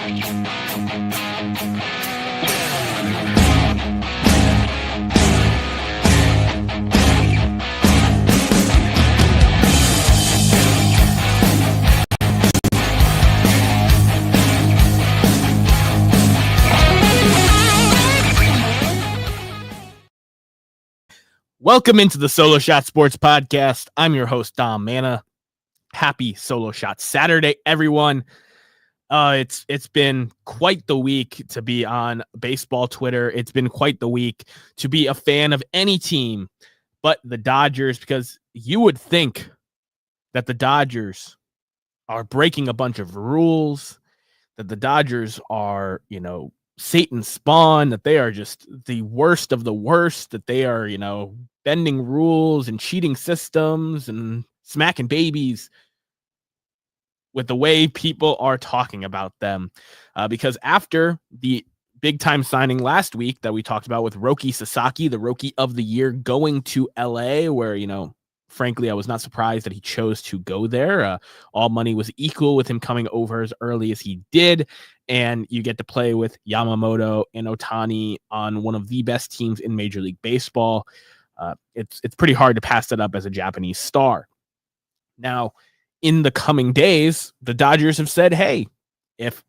Welcome into the Solo Shhot Sports Podcast. I'm your host, Dom Manna. Happy Solo Shhot Saturday, everyone. It's been quite the week to be on baseball Twitter. It's been quite the week to be a fan of any team but the Dodgers, because you would think that the Dodgers are breaking a bunch of rules, that the Dodgers are, Satan's spawn, that they are just the worst of the worst, that they are, bending rules and cheating systems and smacking babies, with the way people are talking about them. Because after the big time signing last week that we talked about with Roki Sasaki, the Rookie of the Year, going to LA, where, frankly, I was not surprised that he chose to go there. All money was equal with him coming over as early as he did. And you get to play with Yamamoto and Ohtani on one of the best teams in Major League Baseball. It's pretty hard to pass that up as a Japanese star. Now, in the coming days, the Dodgers have said, hey, if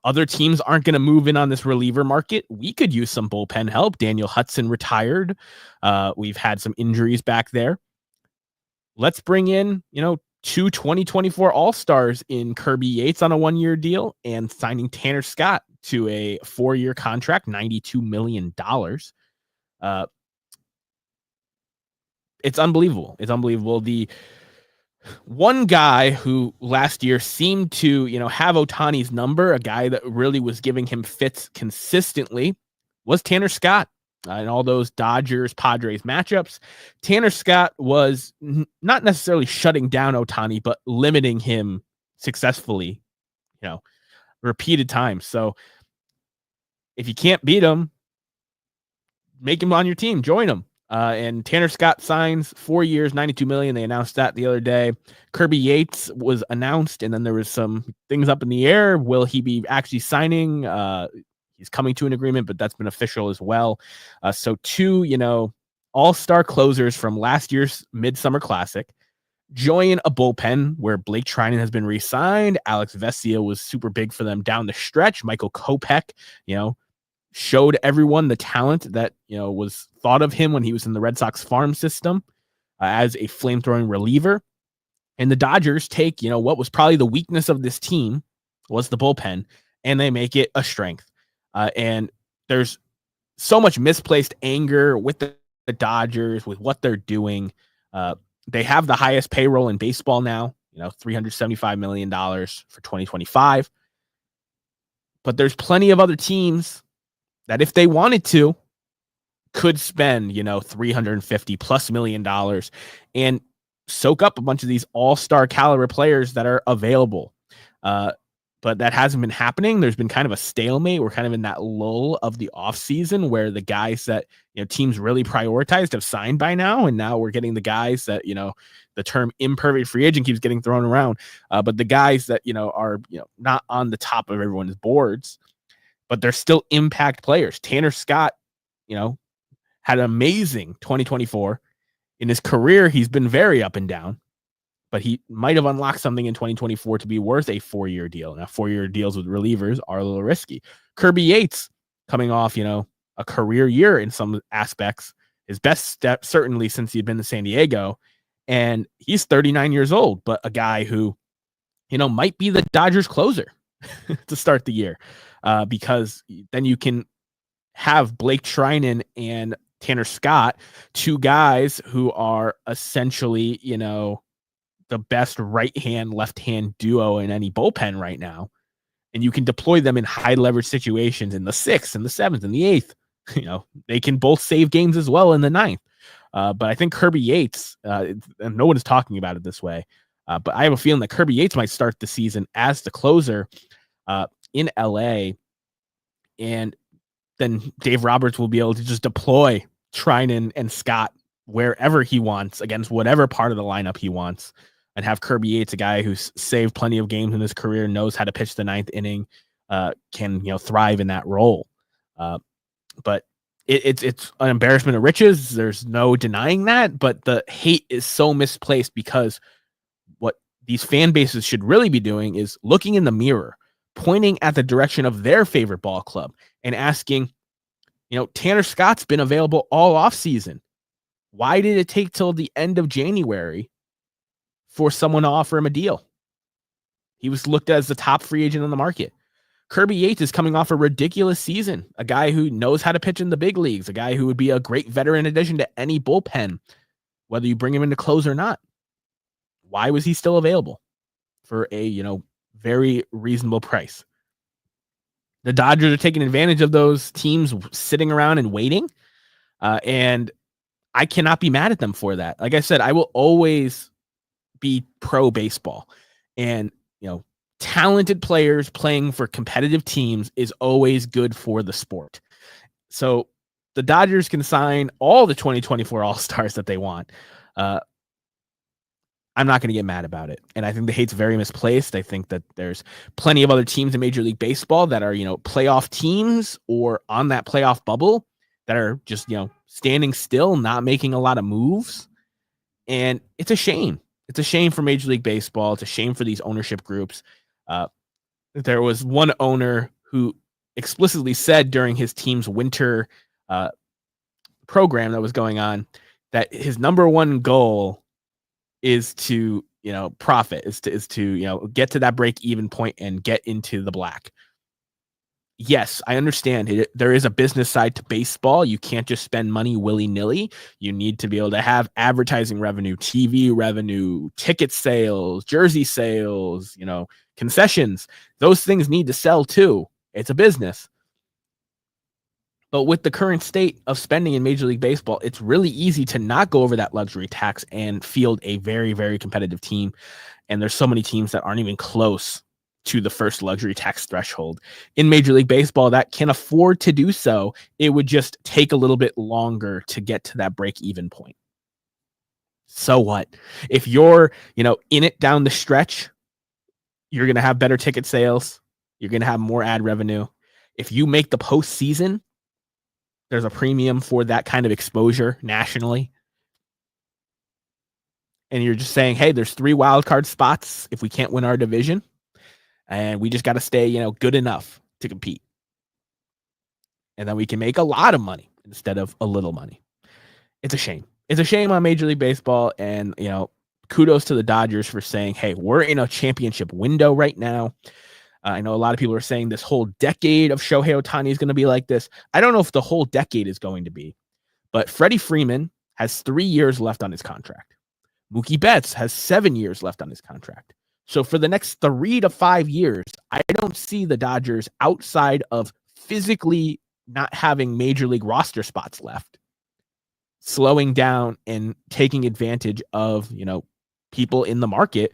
other teams aren't going to move in on this reliever market, we could use some bullpen help. Daniel Hudson retired. We've had some injuries back there. Let's bring in, two 2024 All-Stars in Kirby Yates on a 1-year deal and signing Tanner Scott to a 4-year contract, $92 million. It's unbelievable. It's unbelievable. The one guy who last year seemed to, have Ohtani's number, a guy that really was giving him fits consistently, was Tanner Scott. In all those Dodgers-Padres matchups, Tanner Scott was not necessarily shutting down Ohtani, but limiting him successfully, repeated times. So if you can't beat him, make him on your team, join him. And Tanner Scott signs 4 years, $92 million. They announced that the other day. Kirby Yates was announced, and then there was some things up in the air. Will he be actually signing? He's coming to an agreement, but that's been official as well. So two, all-star closers from last year's Midsummer Classic join a bullpen where Blake Treinen has been re-signed. Alex Vesia was super big for them down the stretch. Michael Kopech, showed everyone the talent that, was thought of him when he was in the Red Sox farm system as a flamethrowing reliever. And the Dodgers take, what was probably the weakness of this team was the bullpen, and they make it a strength. And there's so much misplaced anger with the Dodgers, with what they're doing. They have the highest payroll in baseball now, $375 million for 2025. But there's plenty of other teams that, if they wanted to, could spend, $350+ million and soak up a bunch of these all-star caliber players that are available. But that hasn't been happening. There's been kind of a stalemate. We're kind of in that lull of the offseason where the guys that, teams really prioritized have signed by now. And now we're getting the guys that, the term imperfect free agent keeps getting thrown around. But the guys that, are, not on the top of everyone's boards, but they're still impact players. Tanner Scott, had an amazing 2024. In his career, he's been very up and down. But he might have unlocked something in 2024 to be worth a 4-year deal. Now, 4-year deals with relievers are a little risky. Kirby Yates, coming off, a career year in some aspects, his best step certainly since he'd been to San Diego, and he's 39 years old, but a guy who, might be the Dodgers closer to start the year, because then you can have Blake Treinen and Tanner Scott, two guys who are essentially, the best right-hand, left-hand duo in any bullpen right now. And you can deploy them in high leverage situations in the 6th and the 7th and the 8th. They can both save games as well in the 9th. But I think Kirby Yates, and no one is talking about it this way, but I have a feeling that Kirby Yates might start the season as the closer in LA. And then Dave Roberts will be able to just deploy Treinen and Scott wherever he wants against whatever part of the lineup he wants. And have Kirby Yates, a guy who's saved plenty of games in his career, knows how to pitch the 9th inning, can thrive in that role. But it's an embarrassment of riches. There's no denying that. But the hate is so misplaced because what these fan bases should really be doing is looking in the mirror, pointing at the direction of their favorite ball club, and asking, Tanner Scott's been available all off season. Why did it take till the end of January for someone to offer him a deal? He was looked at as the top free agent on the market. Kirby Yates is coming off a ridiculous season, a guy who knows how to pitch in the big leagues, a guy who would be a great veteran addition to any bullpen, whether you bring him in to close or not. Why was he still available for a, very reasonable price? The Dodgers are taking advantage of those teams sitting around and waiting, and I cannot be mad at them for that. Like I said, I will always be pro baseball, and talented players playing for competitive teams is always good for the sport. So the Dodgers can sign all the 2024 All-Stars that they want. I'm not going to get mad about it. And I think the hate's very misplaced. I think that there's plenty of other teams in Major League Baseball that are, playoff teams or on that playoff bubble that are just, standing still, not making a lot of moves. And it's a shame. It's a shame for Major League Baseball. It's a shame for these ownership groups. There was one owner who explicitly said during his team's winter program that was going on that his number one goal is to profit, is to get to that break even point and get into the black. Yes, I understand it. There is a business side to baseball. You can't just spend money willy-nilly. You need to be able to have advertising revenue, TV revenue, ticket sales, jersey sales, concessions. Those things need to sell too. It's a business. But with the current state of spending in Major League Baseball, it's really easy to not go over that luxury tax and field a very, very competitive team. And there's so many teams that aren't even close to the first luxury tax threshold in Major League Baseball that can afford to do so. It would just take a little bit longer to get to that break-even point. So what? If you're, in it down the stretch, you're going to have better ticket sales. You're going to have more ad revenue. If you make the postseason, there's a premium for that kind of exposure nationally. And you're just saying, hey, there's 3 wild card spots if we can't win our division. And we just got to stay, good enough to compete. And then we can make a lot of money instead of a little money. It's a shame. It's a shame on Major League Baseball. And, kudos to the Dodgers for saying, hey, we're in a championship window right now. I know a lot of people are saying this whole decade of Shohei Ohtani is going to be like this. I don't know if the whole decade is going to be. But Freddie Freeman has 3 years left on his contract. Mookie Betts has 7 years left on his contract. So for the next 3 to 5 years, I don't see the Dodgers outside of physically not having major league roster spots left, slowing down and taking advantage of, people in the market,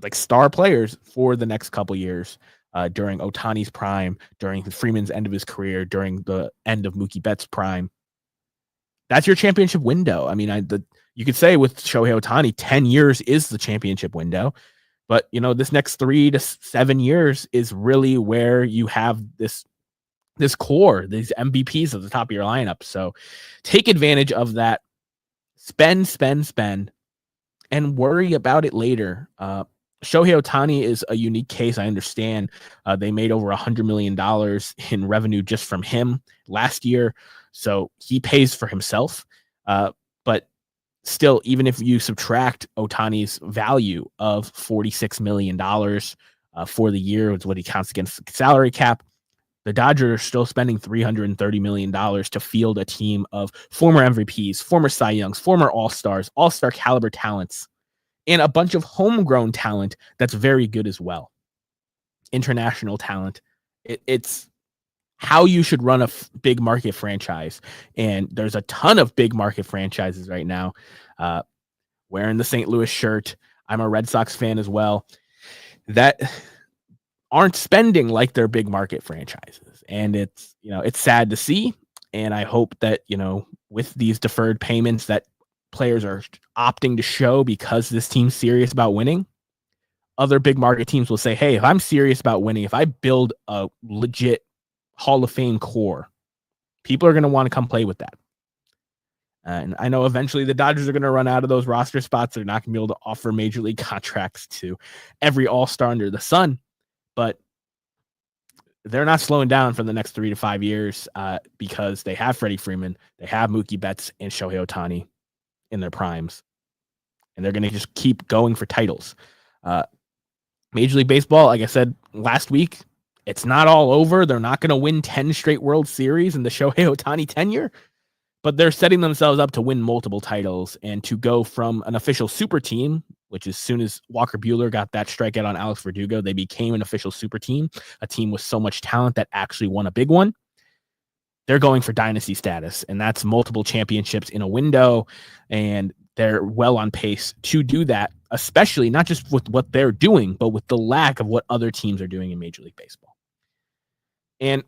like star players for the next couple years during Ohtani's prime, during Freeman's end of his career, during the end of Mookie Betts' prime. That's your championship window. I mean, you could say with Shohei Ohtani, 10 years is the championship window. But, this next 3 to 7 years is really where you have this core, these MVPs at the top of your lineup. So take advantage of that. Spend, and worry about it later. Shohei Ohtani is a unique case. I understand they made over $100 million in revenue just from him last year. So he pays for himself. But still, even if you subtract Ohtani's value of $46 million for the year, it's what he counts against the salary cap, the Dodgers are still spending $330 million to field a team of former MVPs, former Cy Youngs, former All-Stars, All-Star caliber talents, and a bunch of homegrown talent that's very good as well. International talent. It's how you should run a big market franchise. And there's a ton of big market franchises right now. Wearing the St. Louis shirt. I'm a Red Sox fan as well. That aren't spending like their big market franchises. And it's, it's sad to see. And I hope that, with these deferred payments that players are opting to show because this team's serious about winning, other big market teams will say, hey, if I'm serious about winning, if I build a legit Hall of Fame core, people are going to want to come play with that. And I know eventually the Dodgers are going to run out of those roster spots. They're not going to be able to offer major league contracts to every all-star under the sun, but they're not slowing down for the next 3 to 5 years because they have Freddie Freeman, they have Mookie Betts and Shohei Ohtani in their primes, and they're going to just keep going for titles. Major League Baseball, like I said last week, it's not all over. They're not going to win 10 straight World Series in the Shohei Ohtani tenure, but they're setting themselves up to win multiple titles and to go from an official super team, which as soon as Walker Buehler got that strikeout on Alex Verdugo, they became an official super team, a team with so much talent that actually won a big one. They're going for dynasty status, and that's multiple championships in a window, and they're well on pace to do that, especially not just with what they're doing, but with the lack of what other teams are doing in Major League Baseball. And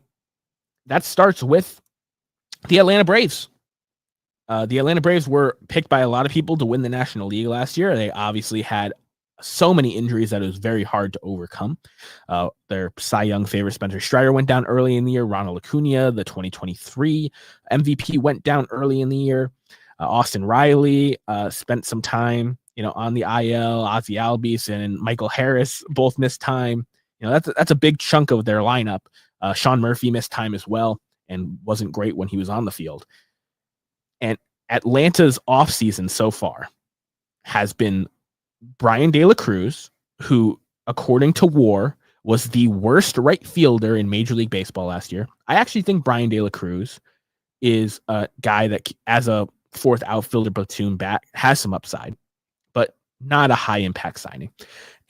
that starts with the Atlanta Braves. The Atlanta Braves were picked by a lot of people to win the National League last year. They obviously had so many injuries that it was very hard to overcome. Their Cy Young favorite Spencer Strider went down early in the year. Ronald Acuna, the 2023 MVP, went down early in the year. Austin Riley spent some time, on the IL. Ozzie Albies and Michael Harris both missed time. That's a big chunk of their lineup. Sean Murphy missed time as well and wasn't great when he was on the field. And Atlanta's offseason so far has been Brian De La Cruz, who, according to WAR, was the worst right fielder in Major League Baseball last year. I actually think Brian De La Cruz is a guy that, as a fourth outfielder platoon bat, has some upside, but not a high-impact signing.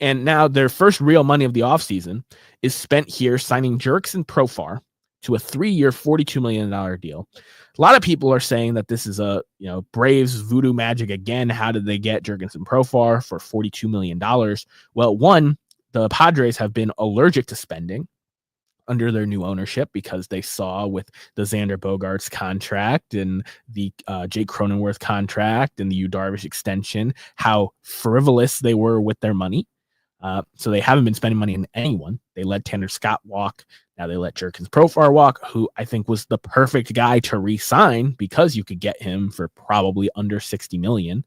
And now their first real money of the offseason is spent here signing Jurickson Profar to a 3-year, $42 million deal. A lot of people are saying that this is a, Braves voodoo magic again. How did they get Jurickson Profar for $42 million? Well, one, the Padres have been allergic to spending under their new ownership because they saw with the Xander Bogaerts contract and the Jake Cronenworth contract and the Yu Darvish extension, how frivolous they were with their money. So they haven't been spending money on anyone. They let Tanner Scott walk. Now they let Jurickson Profar walk, who I think was the perfect guy to re-sign because you could get him for probably under $60 million.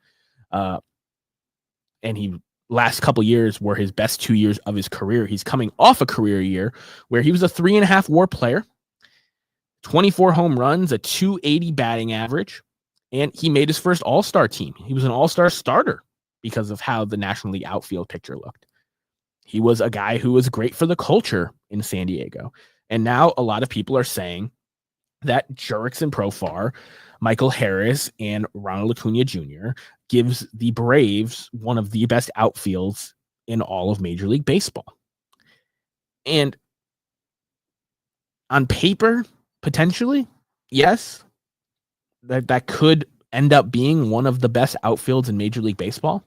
And he last couple years were his best 2 years of his career. He's coming off a career year where he was a 3.5 WAR player, 24 home runs, a 280 batting average, and he made his first All-Star team. He was an All-Star starter because of how the National League outfield picture looked. He was a guy who was great for the culture in San Diego. And now a lot of people are saying that Jurickson Profar, Michael Harris, and Ronald Acuna Jr. gives the Braves one of the best outfields in all of Major League Baseball. And on paper, potentially, yes, that could end up being one of the best outfields in Major League Baseball.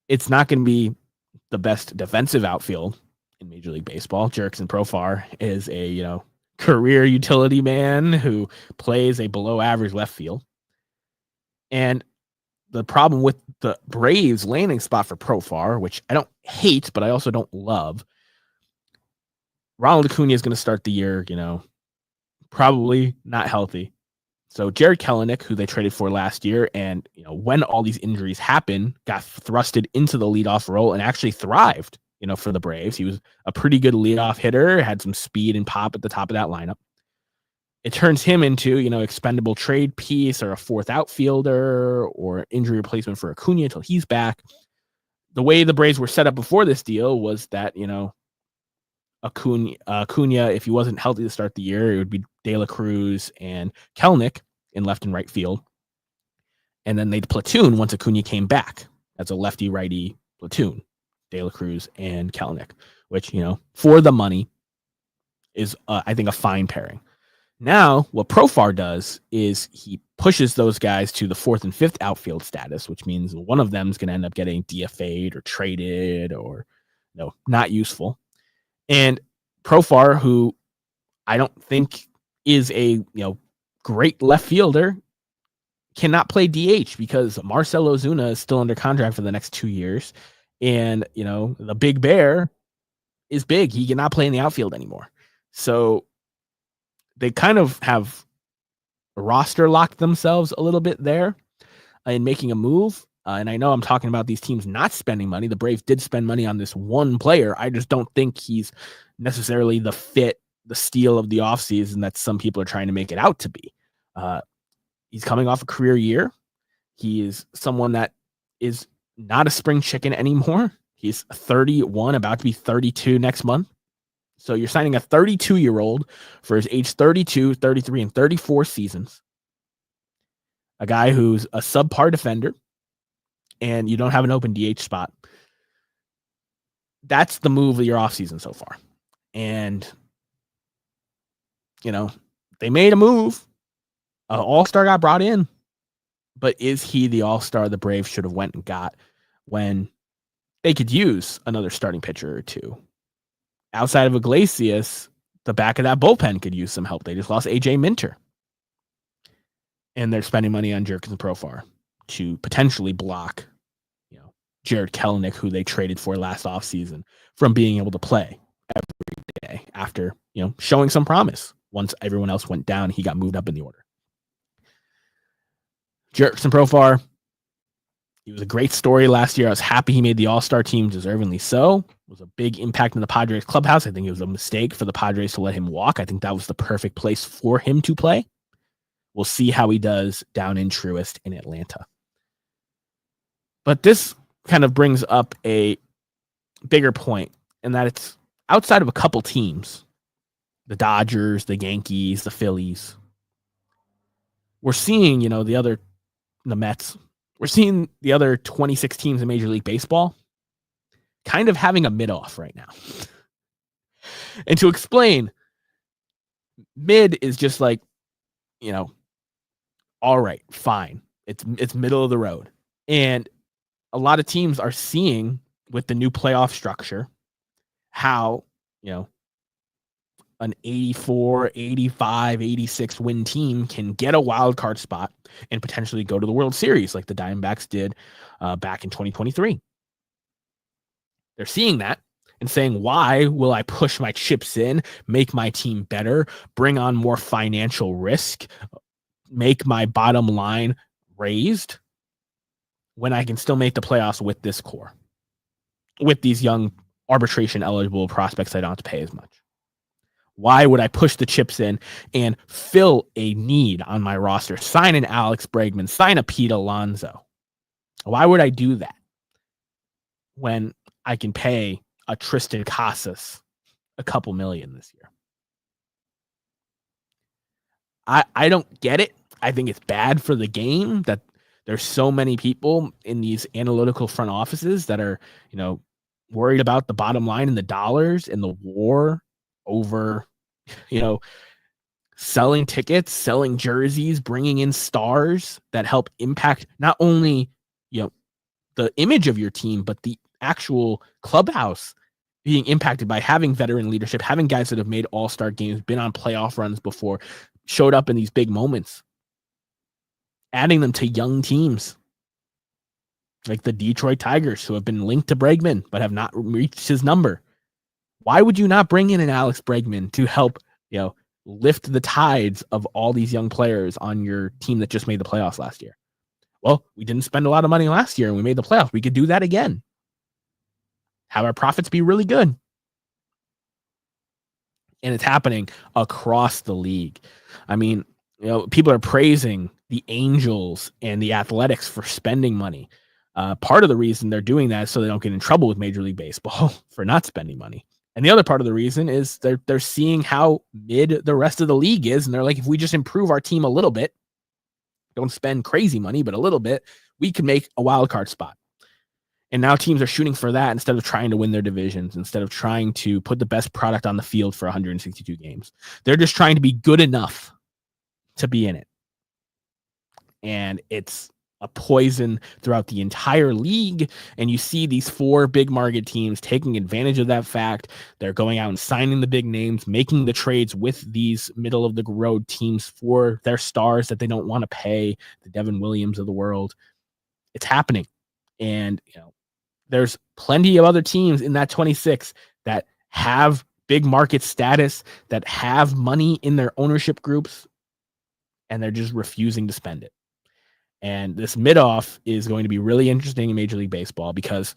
It's not going to be the best defensive outfield in Major League Baseball. Jurickson Profar is a, career utility man who plays a below average left field. And the problem with the Braves landing spot for Profar, which I don't hate, but I also don't love, Ronald Acuna is going to start the year, probably not healthy. So Jared Kelenic, who they traded for last year, and when all these injuries happened, got thrusted into the leadoff role and actually thrived, for the Braves. He was a pretty good leadoff hitter, had some speed and pop at the top of that lineup. It turns him into, expendable trade piece or a fourth outfielder or injury replacement for Acuna until he's back. The way the Braves were set up before this deal was that, Acuna, if he wasn't healthy to start the year, it would be De La Cruz and Kelenic in left and right field. And then they'd platoon once Acuna came back as a lefty-righty platoon, De La Cruz and Kelenic, which, for the money is, I think, a fine pairing. Now, what Profar does is he pushes those guys to the fourth and fifth outfield status, which means one of them is going to end up getting DFA'd or traded or not useful. And Profar, who I don't think is a great left fielder, cannot play DH because Marcell Ozuna is still under contract for the next 2 years, And, the big bear is big. He cannot play in the outfield anymore. So they kind of have roster locked themselves a little bit there in making a move. And I know I'm talking about these teams not spending money. The Braves did spend money on this one player. I just don't think he's necessarily the steal of the offseason that some people are trying to make it out to be. He's coming off a career year. He is someone that is not a spring chicken anymore. He's 31, about to be 32 next month. So you're signing a 32-year-old for his age 32, 33, and 34 seasons. A guy who's a subpar defender, and you don't have an open DH spot. That's the move of your offseason so far. And, they made a move. An all-star got brought in. But is he the all-star the Braves should have went and got when they could use another starting pitcher or two? Outside of Iglesias, the back of that bullpen could use some help. They just lost A.J. Minter. And they're spending money on Jurickson Profar to potentially block, Jared Kelenic, who they traded for last offseason, from being able to play every day after, showing some promise. Once everyone else went down, he got moved up in the order. Jurickson Profar, he was a great story last year. I was happy he made the All-Star team, deservingly so. It was a big impact in the Padres clubhouse. I think it was a mistake for the Padres to let him walk. I think that was the perfect place for him to play. We'll see how he does down in Truist in Atlanta. But this kind of brings up a bigger point, and that it's outside of a couple teams, the Dodgers, the Yankees, the Phillies. We're seeing, the Mets. We're seeing the other 26 teams in Major League Baseball kind of having a mid-off right now. And to explain, mid is just like, all right, fine. It's middle of the road. And a lot of teams are seeing with the new playoff structure how, an 84, 85, 86 win team can get a wild card spot and potentially go to the World Series like the Diamondbacks did back in 2023. They're seeing that and saying, why will I push my chips in, make my team better, bring on more financial risk, make my bottom line raised when I can still make the playoffs with this core, with these young arbitration eligible prospects I don't have to pay as much? Why would I push the chips in and fill a need on my roster? Sign an Alex Bregman, sign a Pete Alonso. Why would I do that when I can pay a Tristan Casas a couple million this year? I don't get it. I think it's bad for the game that there's so many people in these analytical front offices that are, worried about the bottom line and the dollars and the war over, selling tickets, selling jerseys, bringing in stars that help impact not only, the image of your team, but the actual clubhouse being impacted by having veteran leadership, having guys that have made all-star games, been on playoff runs before, showed up in these big moments, adding them to young teams like the Detroit Tigers, who have been linked to Bregman but have not reached his number. Why would you not bring in an Alex Bregman to help, lift the tides of all these young players on your team that just made the playoffs last year? Well, we didn't spend a lot of money last year and we made the playoffs. We could do that again. Have our profits be really good. And it's happening across the league. I mean, people are praising the Angels and the Athletics for spending money. Part of the reason they're doing that is so they don't get in trouble with Major League Baseball for not spending money. And the other part of the reason is they're seeing how mid the rest of the league is. And they're like, if we just improve our team a little bit, don't spend crazy money, but a little bit, we can make a wild card spot. And now teams are shooting for that instead of trying to win their divisions, instead of trying to put the best product on the field for 162 games. They're just trying to be good enough to be in it. And it's a poison throughout the entire league. And you see these four big market teams taking advantage of that fact. They're going out and signing the big names, making the trades with these middle of the road teams for their stars that they don't want to pay, the Devin Williams of the world. It's happening. And, there's plenty of other teams in that 26 that have big market status, that have money in their ownership groups, and they're just refusing to spend it. And this mid-off is going to be really interesting in Major League Baseball because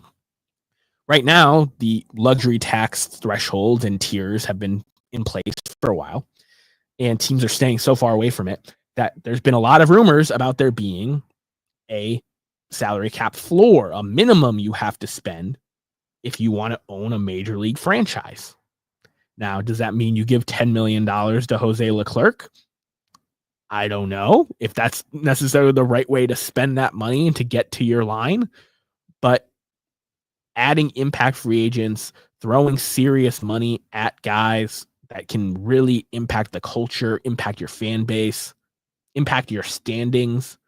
right now the luxury tax thresholds and tiers have been in place for a while, and teams are staying so far away from it that there's been a lot of rumors about there being a salary cap floor, a minimum you have to spend if you want to own a major league franchise. Now, does that mean you give $10 million to Jose Leclerc? I don't know if that's necessarily the right way to spend that money and to get to your line, but adding impact free agents, throwing serious money at guys that can really impact the culture, impact your fan base, impact your standings.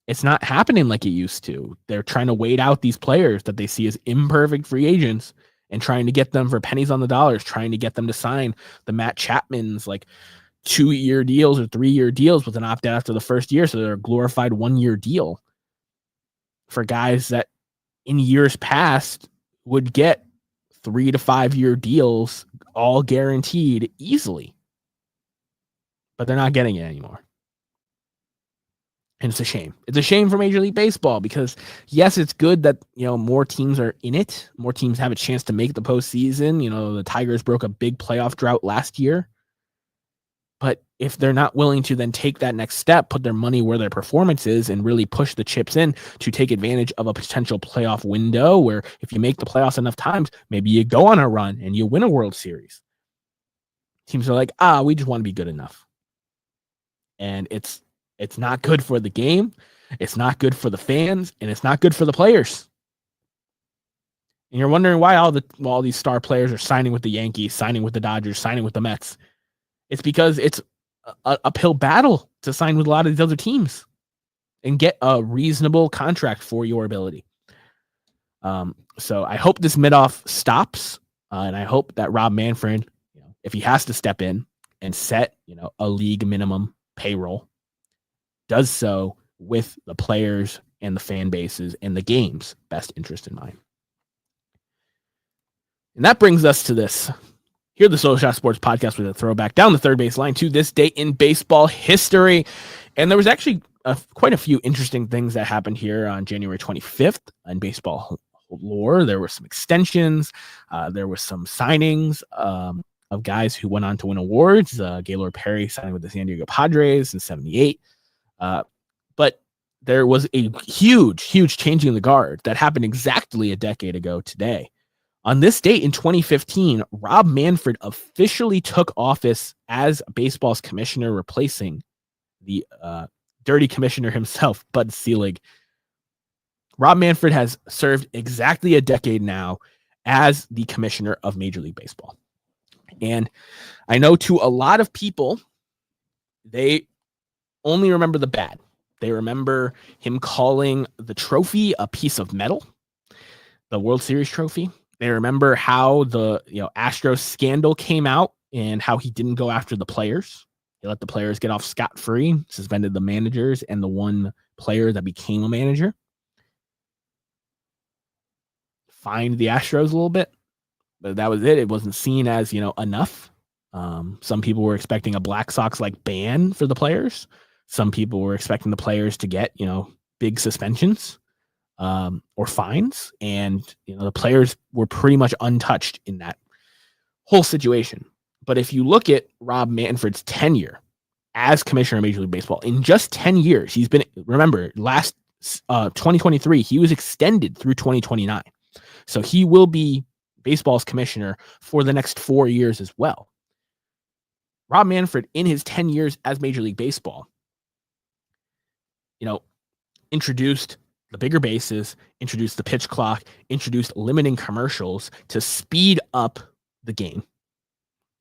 It's not happening like it used to. They're trying to wait out these players that they see as imperfect free agents and trying to get them for pennies on the dollars, trying to get them to sign the Matt Chapmans, like 2-year deals or 3-year deals with an opt-out after the first year. So they're a glorified 1-year deal for guys that in years past would get 3 to 5 year deals, all guaranteed easily. But they're not getting it anymore. And it's a shame. It's a shame for Major League Baseball because, yes, it's good that, more teams are in it. More teams have a chance to make the postseason. The Tigers broke a big playoff drought last year. But if they're not willing to then take that next step, put their money where their performance is, and really push the chips in to take advantage of a potential playoff window where if you make the playoffs enough times, maybe you go on a run and you win a World Series. Teams are like, we just want to be good enough. And it's not good for the game. It's not good for the fans, and it's not good for the players. And you're wondering why all these star players are signing with the Yankees, signing with the Dodgers, signing with the Mets. It's because it's an uphill battle to sign with a lot of these other teams and get a reasonable contract for your ability. So I hope this mid-off stops, and I hope that Rob Manfred, if he has to step in and set, a league minimum payroll, does so with the players and the fan bases and the game's best interest in mind. And that brings us to this. Here, the Solo Shhot Sports Podcast with a throwback down the third baseline to this date in baseball history. And there was actually quite a few interesting things that happened here on January 25th in baseball lore. There were some extensions. There were some signings of guys who went on to win awards. Gaylord Perry signing with the San Diego Padres in 78. But there was a huge changing of the guard that happened exactly a decade ago today. On this date in 2015, Rob Manfred officially took office as baseball's commissioner, replacing the dirty commissioner himself, Bud Selig. Rob Manfred has served exactly a decade now as the commissioner of Major League Baseball. And I know to a lot of people, they only remember the bad. They remember him calling the trophy a piece of metal, the World Series trophy. They remember how the Astros scandal came out and how he didn't go after the players. He let the players get off scot-free, suspended the managers and the one player that became a manager. Fined the Astros a little bit, but that was it. It wasn't seen as, enough. Some people were expecting a Black Sox-like ban for the players. Some people were expecting the players to get, big suspensions. Or fines, and the players were pretty much untouched in that whole situation. But if you look at Rob Manfred's tenure as commissioner of Major League Baseball, in just 10 years, he's been, remember, last 2023, he was extended through 2029. So he will be baseball's commissioner for the next 4 years as well. Rob Manfred, in his 10 years as Major League Baseball, introduced the bigger bases, introduced the pitch clock, introduced limiting commercials to speed up the game.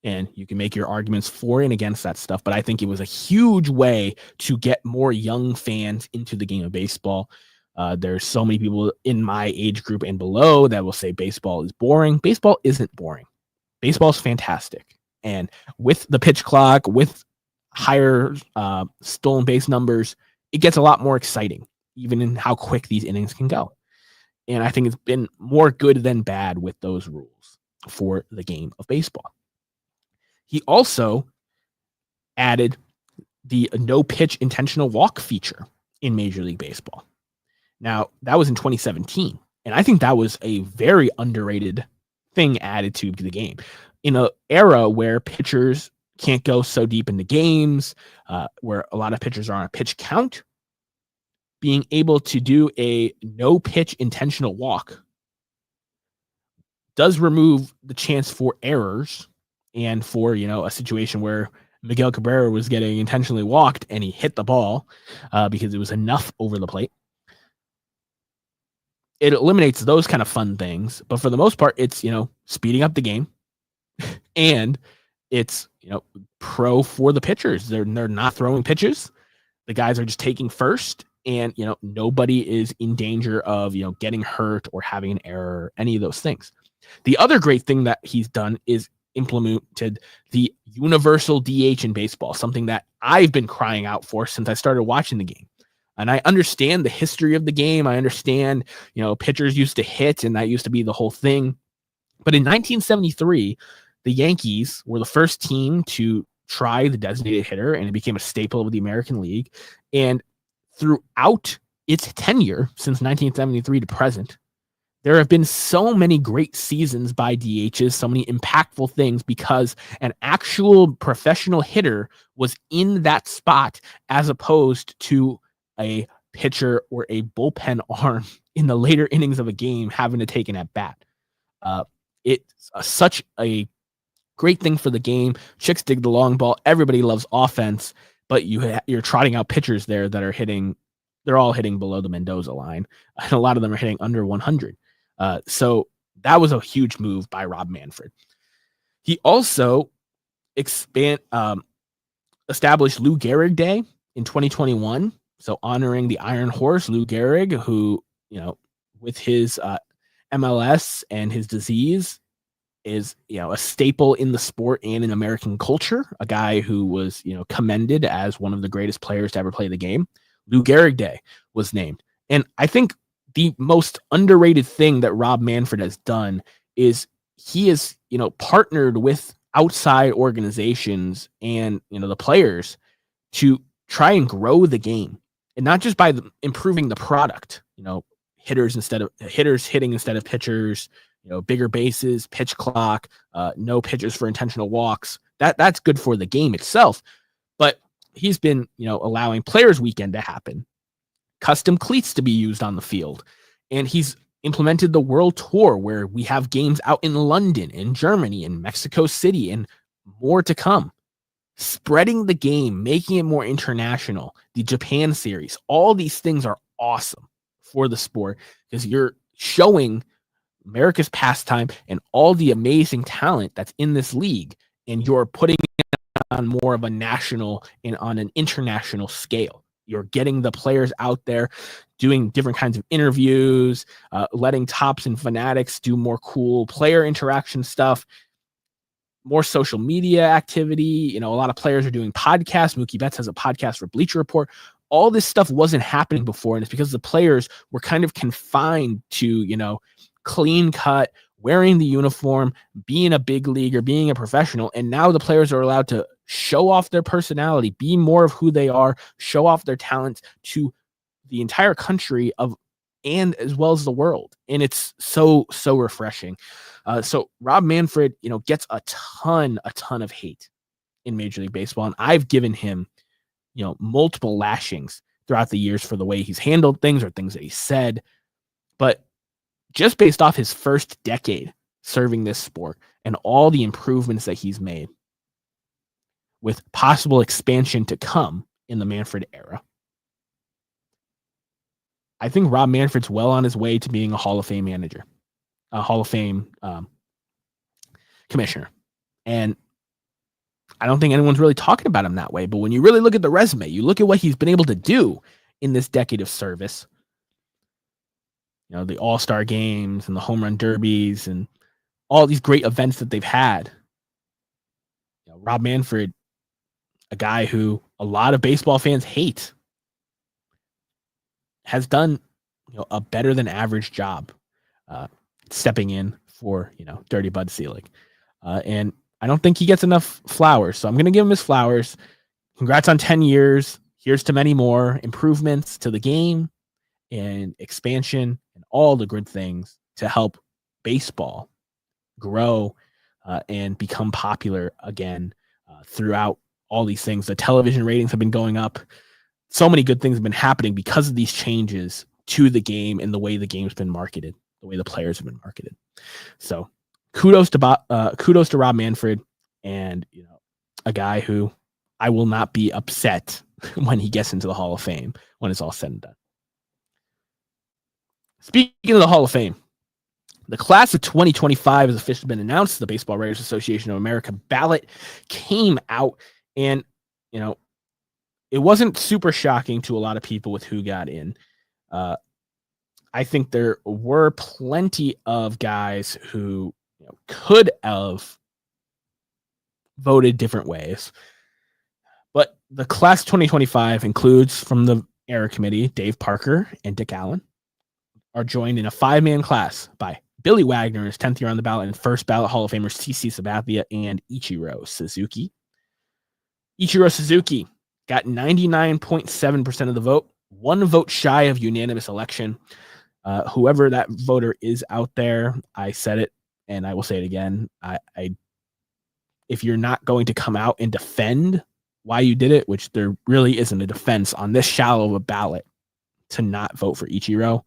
And you can make your arguments for and against that stuff, but I think it was a huge way to get more young fans into the game of baseball. There's so many people in my age group and below that will say baseball is boring. Baseball isn't boring. Baseball is fantastic. And with the pitch clock, with higher stolen base numbers, it gets a lot more exciting, even in how quick these innings can go. And I think it's been more good than bad with those rules for the game of baseball. He also added the no pitch intentional walk feature in Major League Baseball. Now, that was in 2017. And I think that was a very underrated thing added to the game. In an era where pitchers can't go so deep into games, where a lot of pitchers are on a pitch count, being able to do a no pitch intentional walk does remove the chance for errors and for, a situation where Miguel Cabrera was getting intentionally walked and he hit the ball because it was enough over the plate. It eliminates those kind of fun things, but for the most part, it's, speeding up the game and it's, pro for the pitchers. They're not throwing pitches. The guys are just taking first and, nobody is in danger of, getting hurt or having an error, any of those things. The other great thing that he's done is implemented the universal DH in baseball, something that I've been crying out for since I started watching the game. And I understand the history of the game. I understand, pitchers used to hit and that used to be the whole thing. But in 1973, the Yankees were the first team to try the designated hitter, and it became a staple of the American League. And throughout its tenure, since 1973 to present, there have been so many great seasons by DHs, so many impactful things because an actual professional hitter was in that spot as opposed to a pitcher or a bullpen arm in the later innings of a game having to take an at bat. It's such a great thing for the game. Chicks dig the long ball. Everybody loves offense, but you're trotting out pitchers there that are hitting. They're all hitting below the Mendoza line, and a lot of them are hitting under 100. So that was a huge move by Rob Manfred. He also established Lou Gehrig Day in 2021. So honoring the Iron Horse, Lou Gehrig, who, with his MLS and his disease is, a staple in the sport and in American culture, a guy who was, commended as one of the greatest players to ever play the game. Lou Gehrig Day was named. And I think the most underrated thing that Rob Manfred has done is he is, partnered with outside organizations and, the players to try and grow the game, and not just by improving the product, hitters hitting instead of pitchers, bigger bases, pitch clock, no pitches for intentional walks. That's good for the game itself. But he's been, allowing Players Weekend to happen, custom cleats to be used on the field. And he's implemented the World Tour where we have games out in London, in Germany, in Mexico City, and more to come. Spreading the game, making it more international, the Japan series, all these things are awesome for the sport because you're showing America's pastime and all the amazing talent that's in this league, and you're putting it on more of a national and on an international scale. You're getting the players out there doing different kinds of interviews, letting Tops and Fanatics do more cool player interaction stuff, more social media activity. A lot of players are doing podcasts. Mookie Betts has a podcast for Bleacher Report. All this stuff wasn't happening before, and it's because the players were kind of confined to, clean cut, wearing the uniform, being a big leaguer, being a professional. And now the players are allowed to show off their personality, be more of who they are, show off their talents to the entire country and as well as the world. And it's so refreshing. So Rob Manfred, gets a ton of hate in Major League Baseball. And I've given him, multiple lashings throughout the years for the way he's handled things or things that he said. But just based off his first decade serving this sport and all the improvements that he's made, with possible expansion to come in the Manfred era, I think Rob Manfred's well on his way to being a Hall of Fame manager, a Hall of Fame commissioner. And I don't think anyone's really talking about him that way. But when you really look at the resume, you look at what he's been able to do in this decade of service, the All-Star games and the home run derbies and all these great events that they've had. Rob Manfred, a guy who a lot of baseball fans hate, has done a better than average job stepping in for, Dirty Bud Selig. And I don't think he gets enough flowers. So I'm going to give him his flowers. Congrats on 10 years. Here's to many more improvements to the game and expansion and all the good things to help baseball grow and become popular again throughout all these things. The television ratings have been going up. So many good things have been happening because of these changes to the game and the way the game's been marketed, the way the players have been marketed. So kudos to Rob Manfred, and a guy who I will not be upset when he gets into the Hall of Fame when it's all said and done. Speaking of the Hall of Fame, the class of 2025 has officially been announced. The Baseball Writers Association of America ballot came out, and it wasn't super shocking to a lot of people with who got in. I think there were plenty of guys who could have voted different ways. But the class 2025 includes, from the era committee, Dave Parker and Dick Allen are joined in a 5-man class by Billy Wagner, his 10th year on the ballot, and first ballot Hall of Famers CC Sabathia and Ichiro Suzuki. Ichiro Suzuki got 99.7% of the vote, 1 vote shy of unanimous election. Whoever that voter is out there, I said it and I will say it again. If you're not going to come out and defend why you did it, which there really isn't a defense on this shallow of a ballot to not vote for Ichiro,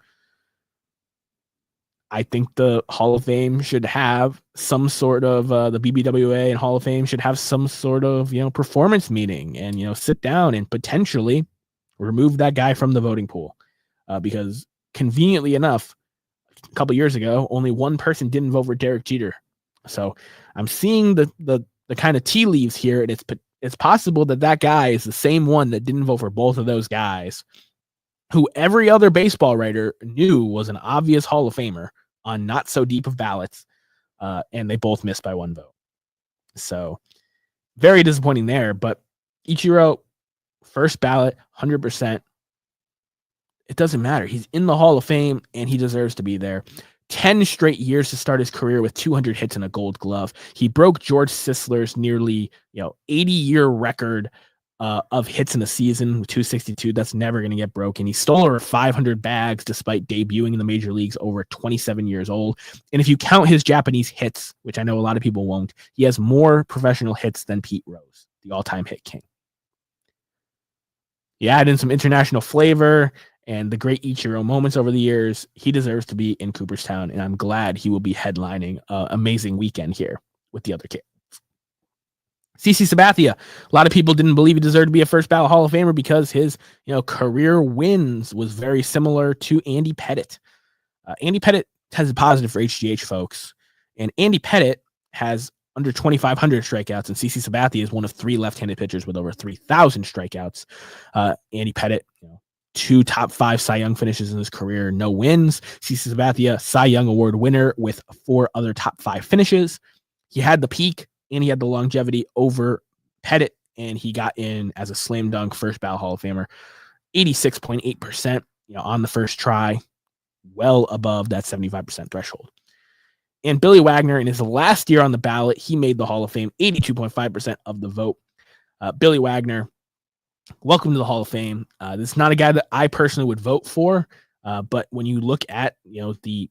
I think the Hall of Fame should have some sort of the BBWAA and Hall of Fame should have some sort of performance meeting and sit down and potentially remove that guy from the voting pool because conveniently enough, a couple years ago, only one person didn't vote for Derek Jeter. So I'm seeing the kind of tea leaves here, and it's possible that guy is the same one that didn't vote for both of those guys, who every other baseball writer knew was an obvious Hall of Famer on not so deep of ballots, and they both missed by 1 vote. So very disappointing there. But Ichiro, first ballot, 100%. It doesn't matter. He's in the Hall of Fame, and he deserves to be there. 10 straight years to start his career with 200 hits and a Gold Glove. He broke George Sisler's nearly 80-year record of hits in a season with 262. That's never going to get broken. He stole over 500 bags despite debuting in the major leagues over 27 years old. And if you count his Japanese hits, which I know a lot of people won't, he has more professional hits than Pete Rose, the all-time hit king. You add in some international flavor and the great Ichiro moments over the years, he deserves to be in Cooperstown, and I'm glad he will be headlining an amazing weekend here with the other kids. CC Sabathia, a lot of people didn't believe he deserved to be a first ballot Hall of Famer because his career wins was very similar to Andy Pettitte. Andy Pettitte has a positive for HGH, folks, and Andy Pettitte has under 2,500 strikeouts, and CC Sabathia is one of 3 left-handed pitchers with over 3,000 strikeouts. Andy Pettitte, 2 top 5 Cy Young finishes in his career, no wins. CC Sabathia, Cy Young Award winner with 4 other top 5 finishes. He had the peak and he had the longevity over Pettitte, and he got in as a slam dunk first ballot Hall of Famer, 86.8%, on the first try, well above that 75% threshold. And Billy Wagner, in his last year on the ballot, he made the Hall of Fame, 82.5% of the vote. Billy Wagner, welcome to the Hall of Fame. This is not a guy that I personally would vote for, but when you look at the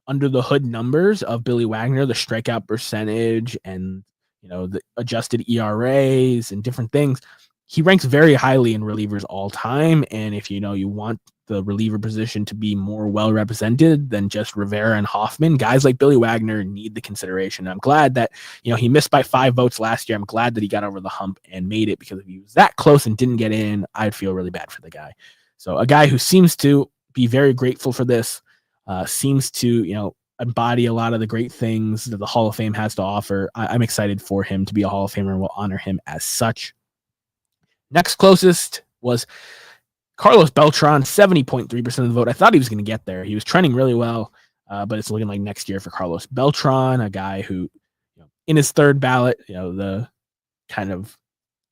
under the hood numbers of Billy Wagner, the strikeout percentage and the adjusted ERAs and different things, he ranks very highly in relievers all time. And if you want the reliever position to be more well represented than just Rivera and Hoffman, guys like Billy Wagner need the consideration. I'm glad that he missed by 5 votes last year. I'm glad that he got over the hump and made it, because if he was that close and didn't get in, I'd feel really bad for the guy. So a guy who seems to be very grateful for this, seems to embody a lot of the great things that the Hall of Fame has to offer. I'm excited for him to be a Hall of Famer, and we'll honor him as such. Next closest was Carlos Beltran, 70.3% of the vote. I thought he was going to get there. He was trending really well, but it's looking like next year for Carlos Beltran, a guy who, in his third ballot, the kind of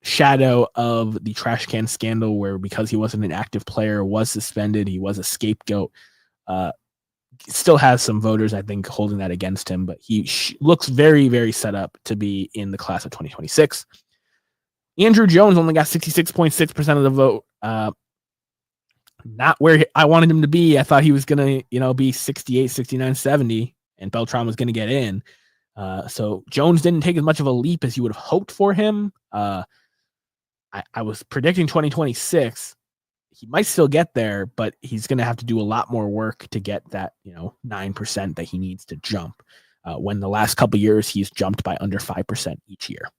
shadow of the trash can scandal, where because he wasn't an active player, was suspended, he was a scapegoat. still has some voters, I think, holding that against him, but he looks very, very set up to be in the class of 2026. Andrew Jones only got 66.6% of the vote. Not where I wanted him to be. I thought he was going to, be 68, 69, 70, and Beltran was going to get in. So Jones didn't take as much of a leap as you would have hoped for him. I was predicting 2026. He might still get there, but he's going to have to do a lot more work to get that, 9% that he needs to jump. When the last couple years, he's jumped by under 5% each year.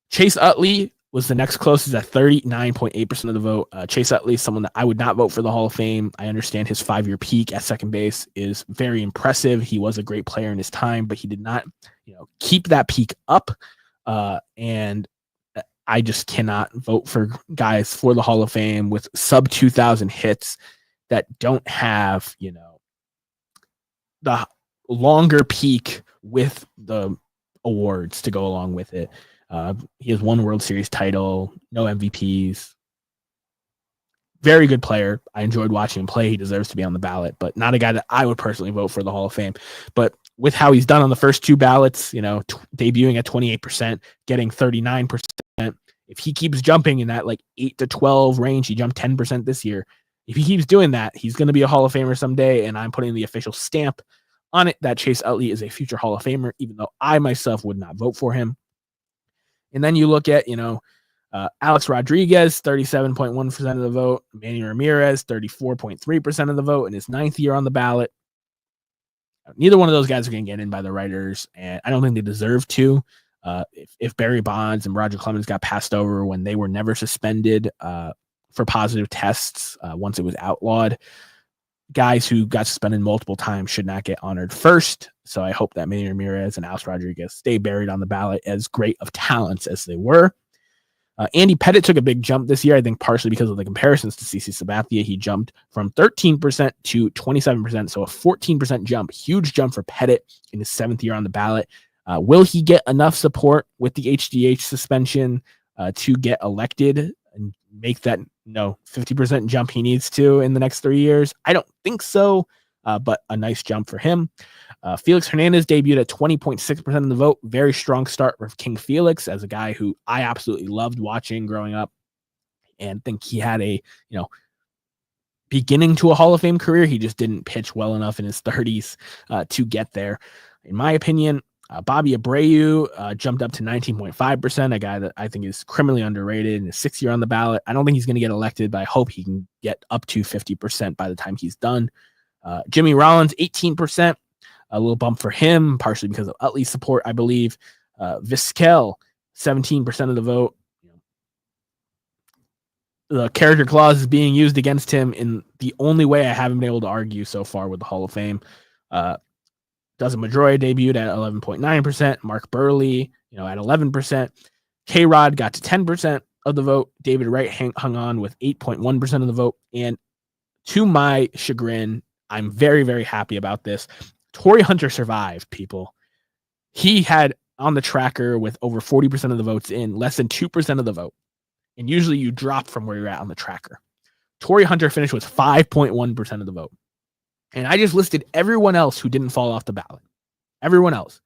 Chase Utley was the next closest at 39.8% of the vote. Chase Utley is someone that I would not vote for the Hall of Fame. I understand his 5-year peak at second base is very impressive. He was a great player in his time, but he did not, keep that peak up. And I just cannot vote for guys for the Hall of Fame with sub 2,000 hits that don't have, the longer peak with the awards to go along with it. He has one World Series title, no MVPs. Very good player. I enjoyed watching him play. He deserves to be on the ballot, but not a guy that I would personally vote for the Hall of Fame. But with how he's done on the first 2 ballots, debuting at 28%, getting 39%, if he keeps jumping in that 8 to 12 range, he jumped 10% this year. If he keeps doing that, he's going to be a Hall of Famer someday, and I'm putting the official stamp on it that Chase Utley is a future Hall of Famer, even though I myself would not vote for him. And then you look at, Alex Rodriguez, 37.1% of the vote. Manny Ramirez, 34.3% of the vote in his 9th year on the ballot. Neither one of those guys are going to get in by the writers, and I don't think they deserve to. If Barry Bonds and Roger Clemens got passed over when they were never suspended for positive tests once it was outlawed, guys who got suspended multiple times should not get honored first. So I hope that Manny Ramirez and Alex Rodriguez stay buried on the ballot, as great of talents as they were. Andy Pettitte took a big jump this year, I think partially because of the comparisons to CC Sabathia. He jumped from 13% to 27%, so a 14% jump. Huge jump for Pettitte in his 7th year on the ballot. Will he get enough support with the HGH suspension to get elected and make that 50% jump he needs to in the next 3 years? I don't think so, but a nice jump for him. Felix Hernandez debuted at 20.6% of the vote. Very strong start for King Felix, as a guy who I absolutely loved watching growing up and think he had a, beginning to a Hall of Fame career. He just didn't pitch well enough in his 30s to get there. In my opinion, Bobby Abreu jumped up to 19.5%, a guy that I think is criminally underrated in his 6th year on the ballot. I don't think he's going to get elected, but I hope he can get up to 50% by the time he's done. Jimmy Rollins, 18%, a little bump for him, partially because of Utley's support, I believe. Vizquel, 17% of the vote. The character clause is being used against him in the only way I haven't been able to argue so far with the Hall of Fame. Dustin Pedroia debuted at 11.9%. Mark Burley, at 11%. K-Rod got to 10% of the vote. David Wright hung on with 8.1% of the vote. And to my chagrin, I'm very, very happy about this. Torrey Hunter survived, people. He had on the tracker with over 40% of the votes in, less than 2% of the vote. And usually you drop from where you're at on the tracker. Torrey Hunter finished with 5.1% of the vote. And I just listed everyone else who didn't fall off the ballot. Everyone else.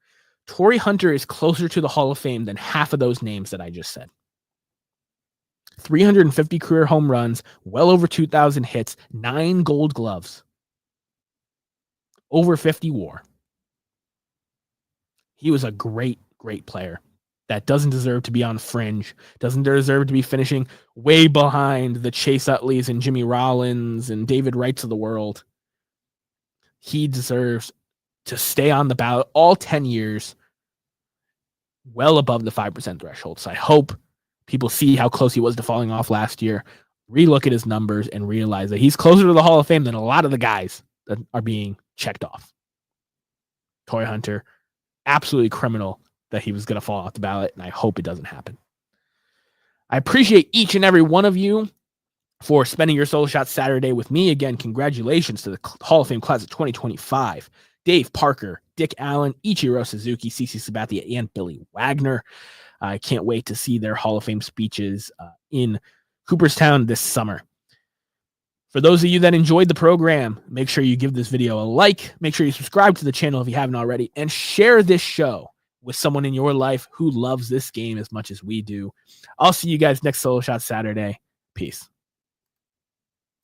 Torrey Hunter is closer to the Hall of Fame than half of those names that I just said. 350 career home runs, well over 2,000 hits, 9 gold gloves, over 50 WAR. He was a great, great player that doesn't deserve to be on fringe, doesn't deserve to be finishing way behind the Chase Utleys and Jimmy Rollins and David Wrights of the world. He deserves to stay on the ballot all 10 years, well above the 5% threshold. So I hope people see how close he was to falling off last year, relook at his numbers, and realize that he's closer to the Hall of Fame than a lot of the guys that are being checked off. Torrey Hunter, absolutely criminal that he was going to fall off the ballot, and I hope it doesn't happen. I appreciate each and every one of you for spending your Solo Shhot Saturday with me. Again, congratulations to the Hall of Fame class of 2025. Dave Parker, Dick Allen, Ichiro Suzuki, CC Sabathia, and Billy Wagner. I can't wait to see their Hall of Fame speeches in Cooperstown this summer. For those of you that enjoyed the program, make sure you give this video a like. Make sure you subscribe to the channel if you haven't already, and share this show with someone in your life who loves this game as much as we do. I'll see you guys next Solo Shhot Saturday. Peace.